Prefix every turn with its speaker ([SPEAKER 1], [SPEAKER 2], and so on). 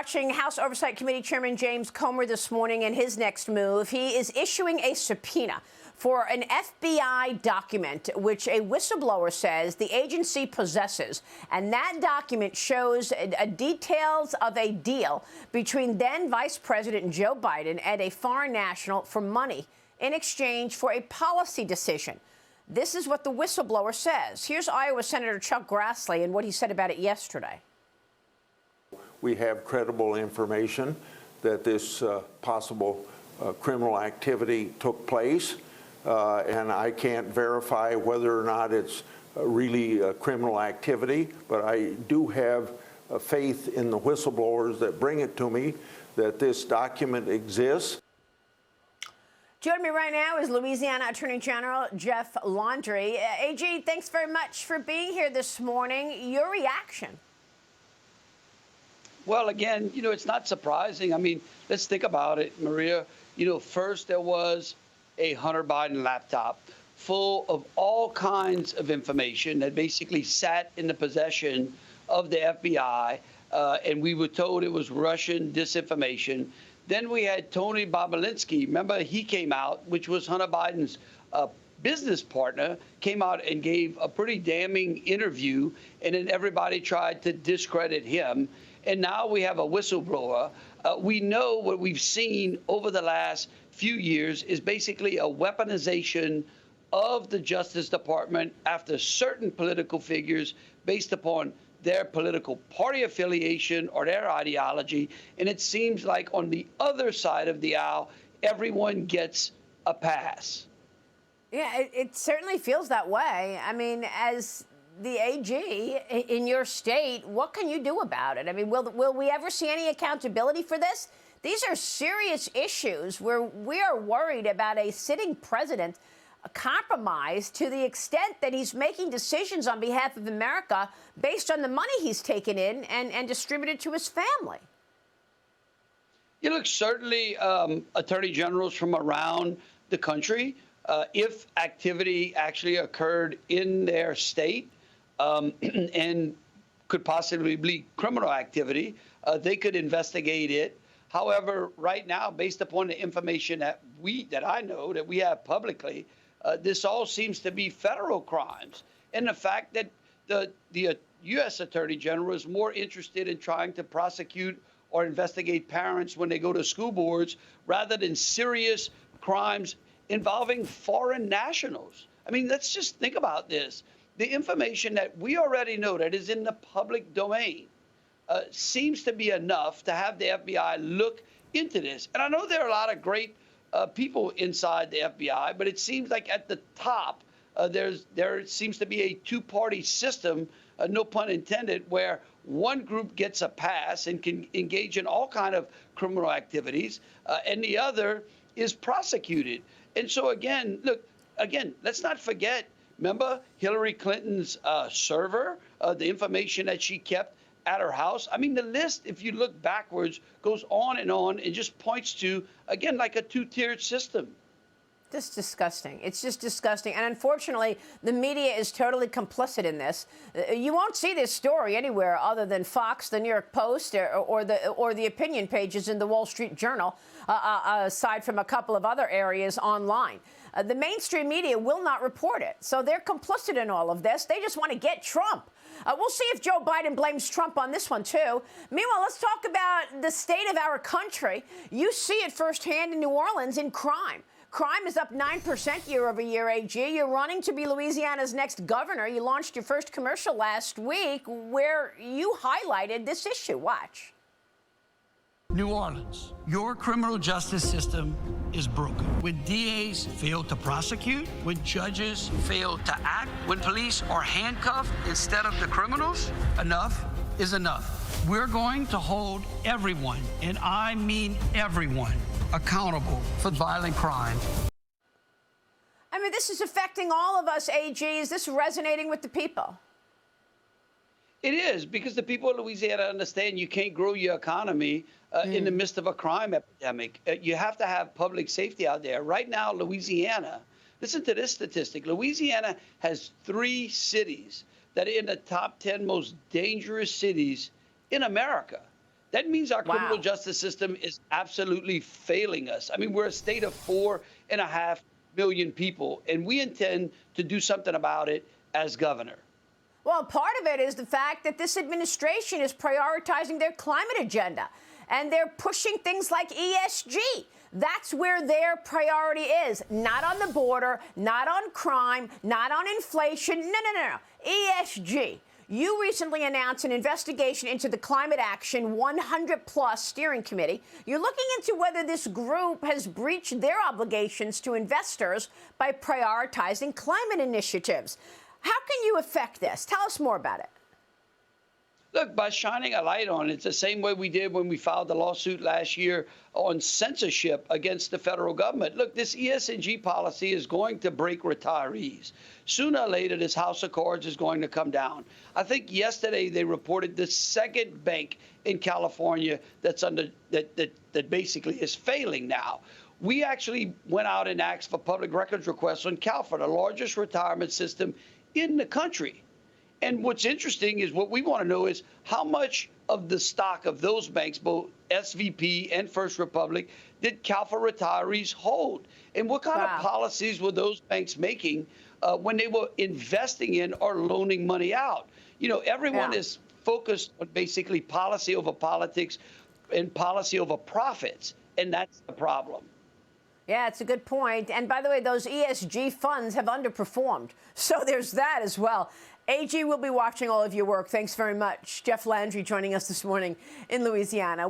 [SPEAKER 1] watching House Oversight Committee Chairman James Comer this morning and his next move. He is issuing a subpoena for an FBI document which a whistleblower says the agency possesses. And that document shows details of a deal between then Vice President Joe Biden and a foreign national for money in exchange for a policy decision. This is what the whistleblower says. Here's Iowa Senator Chuck Grassley and what he said about it yesterday.
[SPEAKER 2] We have credible information that this possible criminal activity took place, and I can't verify whether or not it's really criminal activity, but I do have faith in the whistleblowers that bring it to me that this document exists.
[SPEAKER 1] Joining me right now is Louisiana Attorney General Jeff Landry. AG, thanks very much for being here this morning. Your reaction?
[SPEAKER 3] Well, again, it's not surprising. I mean, let's think about it, Maria. First there was a Hunter Biden laptop full of all kinds of information that basically sat in the possession of the FBI, and we were told it was Russian disinformation. Then we had Tony Bobulinski. Remember, he came out, which was Hunter Biden's business partner, came out and gave a pretty damning interview, and then everybody tried to discredit him. And now we have a whistleblower. We know what we've seen over the last few years is basically a weaponization of the Justice Department after certain political figures based upon their political party affiliation or their ideology. And it seems like on the other side of the aisle, everyone gets a pass.
[SPEAKER 1] Yeah, it certainly feels that way. I mean, as the AG in your state, what can you do about it? I mean, will we ever see any accountability for this? These are serious issues where we are worried about a sitting president compromised to the extent that he's making decisions on behalf of America based on the money he's taken in and distributed to his family.
[SPEAKER 3] Look, certainly attorney generals from around the country, if activity actually occurred in their state, and could possibly be criminal activity, they could investigate it. However, right now, based upon the information that I know that we have publicly, this all seems to be federal crimes. And the fact that the U.S. Attorney General is more interested in trying to prosecute or investigate parents when they go to school boards rather than serious crimes involving foreign nationals. I mean, let's just think about this. The information that we already know that is in the public domain seems to be enough to have the FBI look into this. And I know there are a lot of great people inside the FBI, but it seems like at the top, there seems to be a two-party system, no pun intended, where one group gets a pass and can engage in all kind of criminal activities, and the other is prosecuted. And so again, let's not forget, remember Hillary Clinton's server, the information that she kept at her house? I mean, the list, if you look backwards, goes on and just points to, again, like a two-tiered system.
[SPEAKER 1] Just disgusting. It's just disgusting. And unfortunately, the media is totally complicit in this. You won't see this story anywhere other than Fox, the New York Post, or the opinion pages in the Wall Street Journal, aside from a couple of other areas online. The mainstream media will not report it. So they're complicit in all of this. They just want to get Trump. We'll see if Joe Biden blames Trump on this one, too. Meanwhile, let's talk about the state of our country. You see it firsthand in New Orleans in crime. Crime is up 9% year over year, AG. You're running to be Louisiana's next governor. You launched your first commercial last week where you highlighted this issue. Watch.
[SPEAKER 4] New Orleans, your criminal justice system is broken. When DAs fail to prosecute, when judges fail to act, when police are handcuffed instead of the criminals, enough is enough. We're going to hold everyone, and I mean everyone, accountable for violent crime.
[SPEAKER 1] I mean, this is affecting all of us, AG. Is this resonating with the people?
[SPEAKER 3] It is, because the people of Louisiana understand you can't grow your economy in the midst of a crime epidemic. You have to have public safety out there. Right now, Louisiana, listen to this statistic. Louisiana has 3 cities that are in the top 10 most dangerous cities in America. That means our criminal
[SPEAKER 1] Wow.
[SPEAKER 3] justice system is absolutely failing us. I mean, we're a state of 4.5 million people, and we intend to do something about it as governor.
[SPEAKER 1] Well, part of it is the fact that this administration is prioritizing their climate agenda, and they're pushing things like ESG. That's where their priority is. Not on the border, not on crime, not on inflation. No. ESG. You recently announced an investigation into the Climate Action 100-plus steering committee. You're looking into whether this group has breached their obligations to investors by prioritizing climate initiatives. How can you affect this? Tell us more about it.
[SPEAKER 3] Look, by shining a light on it, it's the same way we did when we filed the lawsuit last year on censorship against the federal government. Look, this ESG policy is going to break retirees. Sooner or later, this house of cards is going to come down. I think yesterday they reported the second bank in California that's under that basically is failing now. We actually went out and asked for public records requests on CalFIRE, the largest retirement system in the country. And what's interesting is what we want to know is how much of the stock of those banks, both SVP and First Republic, did CalFIRE retirees hold? And what kind of policies were those banks making when they were investing in or loaning money out? You know, everyone is focused on basically policy over politics and policy over profits. And that's the problem.
[SPEAKER 1] Yeah, it's a good point. And by the way, those ESG funds have underperformed. So there's that as well. AG will be watching all of your work. Thanks very much. Jeff Landry joining us this morning in Louisiana.